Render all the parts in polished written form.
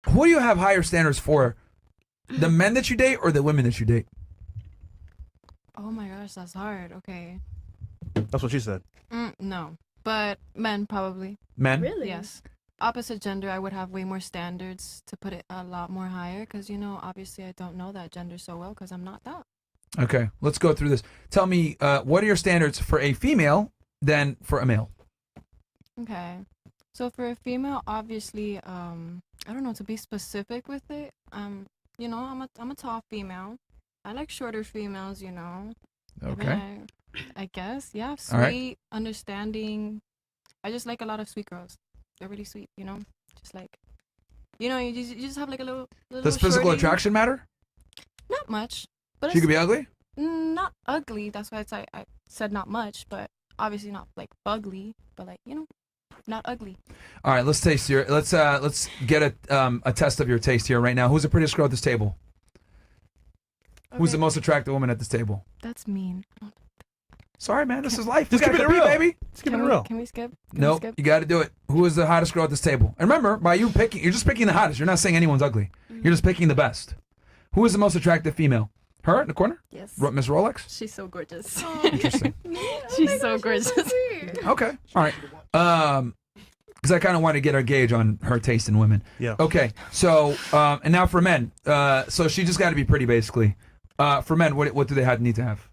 who do you have higher standards for? The men that you date or the women that you date? Oh my gosh, that's hard. Okay. That's what she said. No, but men probably. Men? Really? Yes. Opposite gender, I would have way more standards to put it a lot more higher because, you know, obviously I don't know that gender so well because I'm not that. Okay, let's go through this. Tell me, what are your standards for a female than for a male? Okay. So for a female, obviously, I don't know, to be specific with it, you know, I'm a tall female. I like shorter females, you know. Okay. I guess, yeah, All right. sweet, understanding. I just like a lot of sweet girls. They're really sweet, you know. Just like, you know, you just have like a little. Does physical shorty. attraction matter? Not much, but She could be ugly? not ugly. That's why I said not much, but obviously not like ugly, but like, you know, not ugly. All right, let's taste your. Let's get a test of your taste here right now. Who's the prettiest girl at this table? Who's the Okay. most attractive woman at this table? That's mean. Sorry, man. This is life. Just We keep gotta it compete, real. baby. Let's keep it real. Can we skip? Nope, you got to do it. Who is the hottest girl at this table? And remember, by you picking, you're just picking the hottest. You're not saying anyone's ugly. You're just picking the best. Who is the most attractive female? Her in the corner? Yes. Miss Rolex? She's so gorgeous. Interesting. She's so gorgeous. Okay. All right. Because I kind of want to get a gauge on her taste in women. Yeah. Okay. So, and now for men. So she just got to be pretty, basically. For men, what do they need to have?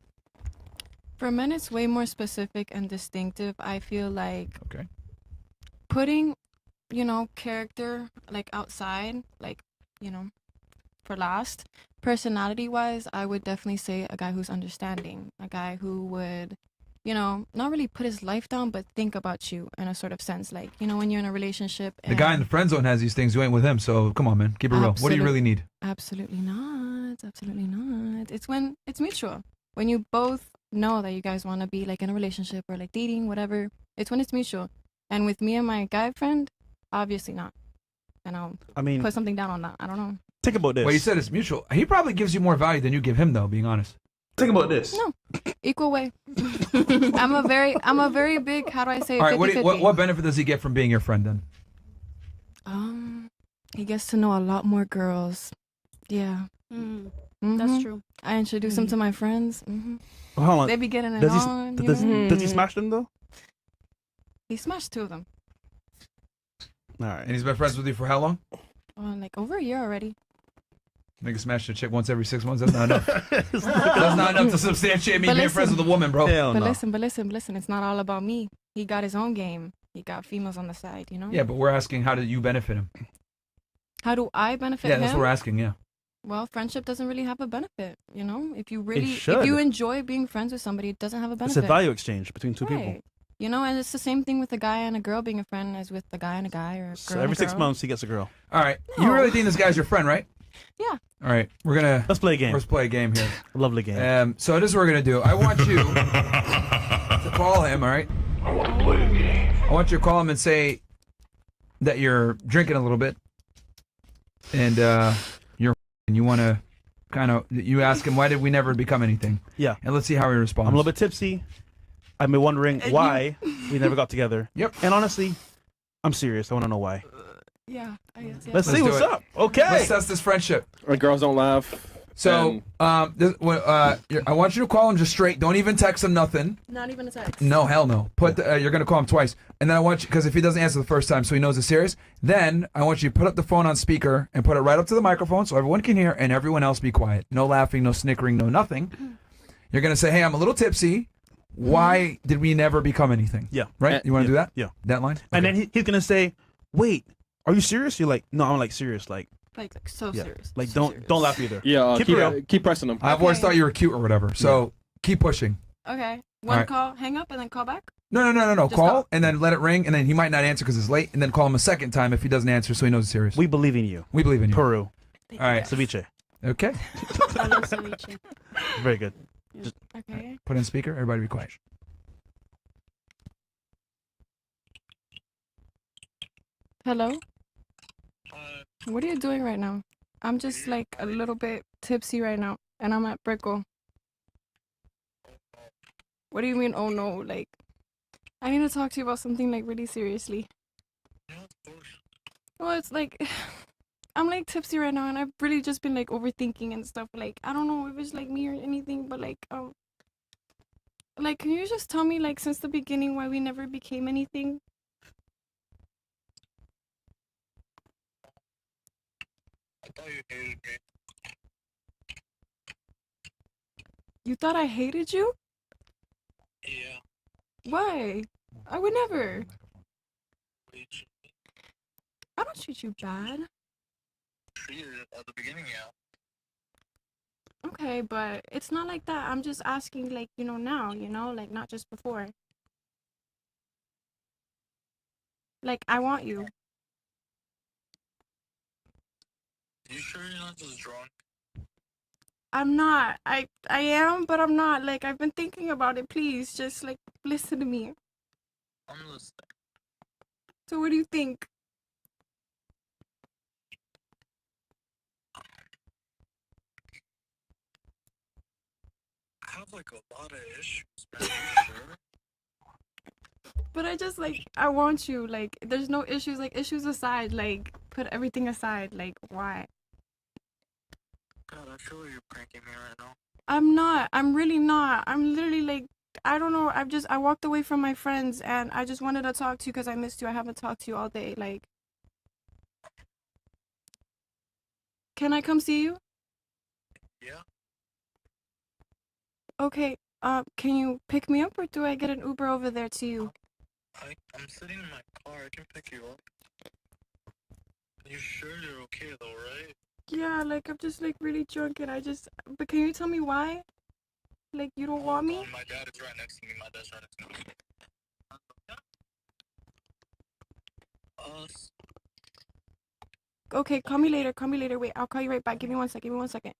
For men, it's way more specific and distinctive. I feel like Okay. putting, you know, character like outside, like, you know, for last. Personality-wise, I would definitely say a guy who's understanding, a guy who would, you know, not really put his life down, but think about you in a sort of sense. Like, you know, when you're in a relationship. The guy in the friend zone has these things. You ain't with him. So come on, man. Keep it real. What do you really need? Absolutely not. Absolutely not. It's when it's mutual. When you both know that you guys want to be like in a relationship or like dating, whatever. It's when it's mutual. And with me and my guy friend, obviously not. And I'll put something down on that. I don't know. Think about this. Well, you said it's mutual. He probably gives you more value than you give him, though. Being honest. Think about this. No, equal way. I'm a very big. How do I say? All right. 50-50. What benefit does he get from being your friend then? He gets to know a lot more girls. Yeah. That's true. I introduce him to my friends. Well, hold on. They be getting it does on. He, you does, know? does he smash them though? He smashed 2 of them. All right. And he's been friends with you for how long? Like over a year already. Nigga smashed a chick once every 6 months. That's not enough. That's not enough to substantiate me But being listen. friends with a woman, bro. Hell But no. listen. It's not all about me. He got his own game. He got females on the side, you know? Yeah, but we're asking, how do you benefit him? How do I benefit Yeah, him? that's what we're asking. Yeah. Well, friendship doesn't really have a benefit, you know? If you should. enjoy being friends with somebody, it doesn't have a It's benefit. a value exchange between two people. Right. You know, and it's the same thing with a guy and a girl being a friend as with a guy and a guy or a girl So and every a 6 girl. months he gets a girl. All right. You really think this guy's your friend, right? Yeah. All right. Let's play a game. Let's play a game here. A lovely game. So this is what we're gonna do. I want you to call him. All right. I want to play a game. I want you to call him and say that you're drinking a little bit, and you're and you want to you ask him, why did we never become anything? Yeah. And let's see how he responds. I'm a little bit tipsy. I've been wondering why we never got together. Yep. And honestly, I'm serious. I want to know why. Yeah, I guess. Yeah. Let's see do what's it. up. Okay. Let's test this friendship. When girls don't laugh. So, I want you to call him just straight. Don't even text him nothing. Not even a text. No, hell no. You're gonna call him twice, and then I want you, because if he doesn't answer the first time, so he knows it's serious. Then I want you to put up the phone on speaker and put it right up to the microphone so everyone can hear, and everyone else be quiet. No laughing, no snickering, no nothing. You're gonna say, "Hey, I'm a little tipsy. Why did we never become anything?" Yeah. Right? You want to do that? Yeah. That line. And then he's going to say, wait, are you serious? You're like, no, I'm like serious. Like so yeah. serious. Like so don't laugh either. Yeah, keep it real. keep pressing them. I've always thought you were cute or whatever. So keep pushing. Okay. All One right. call, hang up, and then call back. No. Just Call call. and then let it ring, and then he might not answer because it's late, and then call him a second time if he doesn't answer, so he knows it's serious. We believe in you. We believe in you. Peru. All right. Ceviche. Okay. I love ceviche. Very good. Just Okay. Put in speaker. Everybody be quiet. Hello? What are you doing right now? I'm just like a little bit tipsy right now, and I'm at Brickle. What do you mean, oh no? Like, I need to talk to you about something like really seriously. Well, it's like, I'm like tipsy right now, and I've really just been like overthinking and stuff. Like I don't know if it's like me or anything, but like can you just tell me like since the beginning why we never became anything? I thought you hated me. You thought I hated you? Yeah. Why? I would never. We I don't treat you bad. treated at the beginning, yeah. Okay, but it's not like that. I'm just asking, like, now, like, not just before. Like, I want you. You sure you're not just drunk? I'm not. I am, but I'm not. Like, I've been thinking about it. Please, just, like, listen to me. I'm listening. So what do you think? I have like a lot of issues, man. You sure? But I just, like, I want you. Like, there's no issues. Like, issues aside. Like, put everything aside. Like, why? God, I feel like you're pranking me right now. I'm not. I'm really not. I'm literally, like, I don't know. I walked away from my friends, and I just wanted to talk to you because I missed you. I haven't talked to you all day. Like, can I come see you? Yeah? Okay. Can you pick me up, or do I get an Uber over there to you? I'm sitting in my car. I can pick you up. You sure you're okay though, right? Yeah, like, I'm just, like, really drunk, and but can you tell me why? Like, you don't want me? My dad is right next to me. My dad's right next to me. Us. Okay, call me later. Call me later. Wait, I'll call you right back. Give me 1 second. Give me 1 second.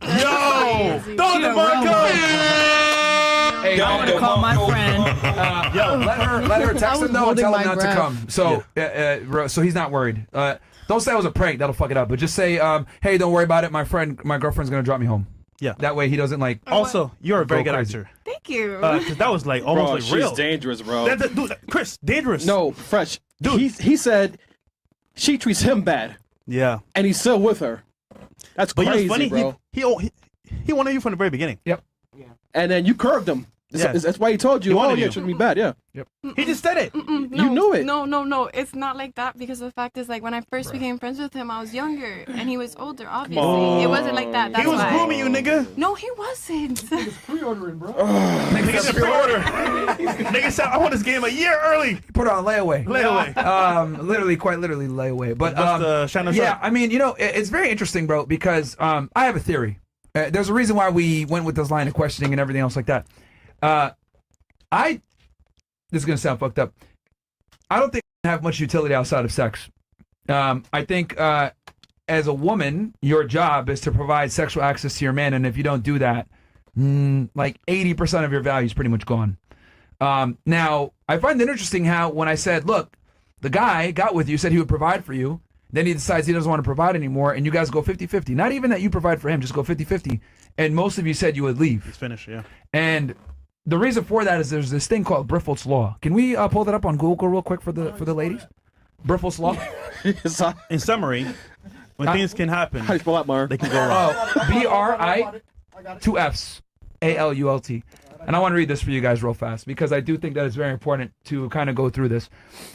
Yo, Don DeMarco. Hey, I want to call my friend. let her text was him though and holding tell him my not breath. to come. So so he's not worried. Don't say I was a prank. That'll fuck it up. But just say, hey, don't worry about it. My girlfriend's gonna drop me home. Yeah. That way he doesn't like. Also, you're a very Go good crazy. actor. Thank you. 'Cause that was like Bro, almost like she's real. dangerous, bro. Dude, Chris, dangerous. No, Fresh. Dude. He said she treats him bad, Yeah. and he's still with her. That's But crazy, you know what's funny? bro. He wanted you from the very beginning. And then you curved him. Yeah. That's why he told you, He oh, wanted yeah, you. it shouldn't be bad, yeah. He just said it. No, knew it. No. It's not like that because the fact is, like, when I first became friends with him, I was younger and he was older, obviously. on. It wasn't like that. That's He was why. grooming you, nigga. No, he wasn't. Pre-ordering, bro. Nigga said pre-order. Nigga said I want this game a year early. Put it on layaway. Layaway. Literally, quite literally layaway. But Shannon yeah, Sharp. I mean, it's very interesting, bro, because I have a theory. There's a reason why we went with this line of questioning and everything else like that. This is gonna sound fucked up. I don't think I have much utility outside of sex. I think as a woman, your job is to provide sexual access to your man, and if you don't do that, like 80% of your value is pretty much gone. Now, I find it interesting how when I said, look, the guy got with you, said he would provide for you, then he decides he doesn't want to provide anymore, and you guys go 50-50. Not even that you provide for him, just go 50-50. And most of you said you would leave. He's finished, yeah. And the reason for that is there's this thing called Briffelt's Law. Can we pull that up on Google real quick for the ladies? Briffelt's Law? In summary, when things can happen, How do you spell that, Mar? they can go wrong. Oh, B-R-I, 2 F's, A-L-U-L-T. And I want to read this for you guys real fast because I do think that it's very important to kind of go through this.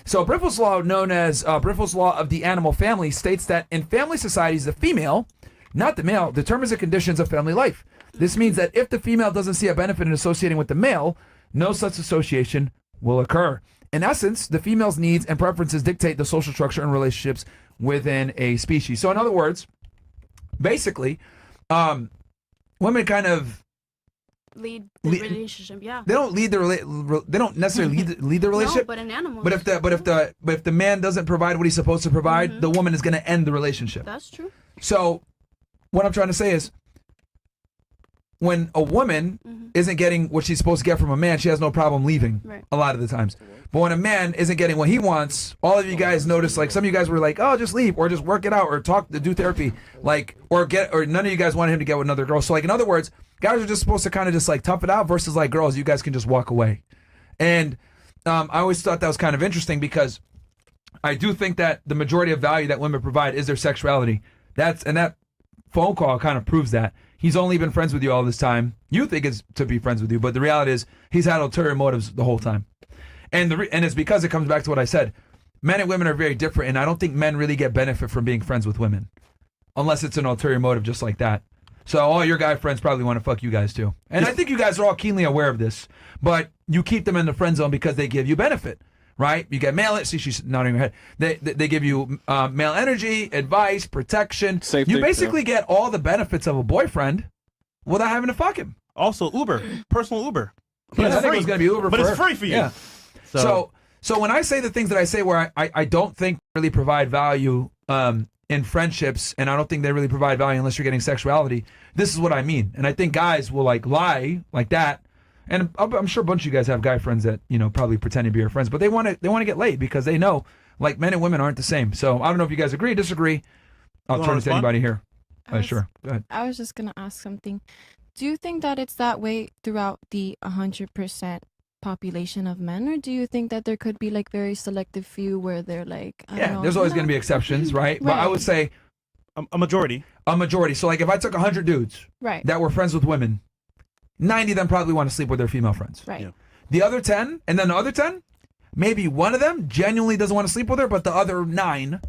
So Briffelt's Law, known as Briffelt's Law of the Animal Family, states that in family societies, the female, not the male, determines the conditions of family life. This means that if the female doesn't see a benefit in associating with the male, no such association will occur. In essence, the female's needs and preferences dictate the social structure and relationships within a species. So in other words, basically, women kind of Lead the relationship, yeah. they don't lead the they don't necessarily lead the No, relationship. but in animals. But if the man doesn't provide what he's supposed to provide, the woman is going to end the relationship. That's true. So, what I'm trying to say is, when a woman isn't getting what she's supposed to get from a man, she has no problem leaving. Right. A lot of the times. But when a man isn't getting what he wants, all of you guys notice, like some of you guys were like, "Oh, just leave, or just work it out, or talk, do therapy," like, or none of you guys wanted him to get with another girl. So, like, in other words, guys are just supposed to kind of just like tough it out, versus like girls, you guys can just walk away. And I always thought that was kind of interesting because I do think that the majority of value that women provide is their sexuality. That phone call kind of proves that. He's only been friends with you all this time. You think it's to be friends with you, but the reality is he's had ulterior motives the whole time. And it's because it comes back to what I said. Men and women are very different, and I don't think men really get benefit from being friends with women, unless it's an ulterior motive just like that. So all your guy friends probably want to fuck you guys too. And I think you guys are all keenly aware of this, but you keep them in the friend zone because they give you benefit, right? You get male, see, she's nodding her head. They give you male energy, advice, protection. Safety, you basically get all the benefits of a boyfriend without having to fuck him. Also, Uber, personal Uber. Yeah, I think it was going to be Uber but for it's free for you. Yeah. So when I say the things that I say where I don't think really provide value in friendships, and I don't think they really provide value unless you're getting sexuality, this is what I mean. And I think guys will like lie like that. And I'm sure a bunch of you guys have guy friends that, you know, probably pretend to be your friends, but they want to get laid because they know like men and women aren't the same. So I don't know if you guys agree, disagree. I'll turn it to anybody here. Sure. Go ahead. I was just gonna ask something. Do you think that it's that way throughout the 100% population of men, or do you think that there could be like very selective few where they're like, I don't know, there's always going to be exceptions, right? But I would say a majority. A majority. So like if I took 100 dudes right, that were friends with women, 90 of them probably want to sleep with their female friends. right, Yeah. The other 10, and then the other 10, maybe one of them genuinely doesn't want to sleep with her, but the other 9,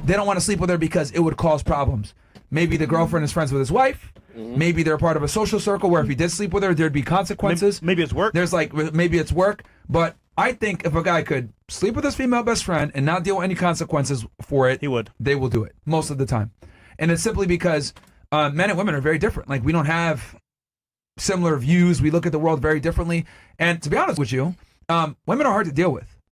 they don't want to sleep with her because it would cause problems. Maybe the girlfriend is friends with his wife. Maybe they're part of a social circle where if he did sleep with her, there'd be consequences. Maybe it's work. There's like, maybe it's work. But I think if a guy could sleep with his female best friend and not deal with any consequences for it, He would. they will do it most of the time. And it's simply because men and women are very different. Like we don't have similar views. We look at the world very differently. And to be honest with you, women are hard to deal with.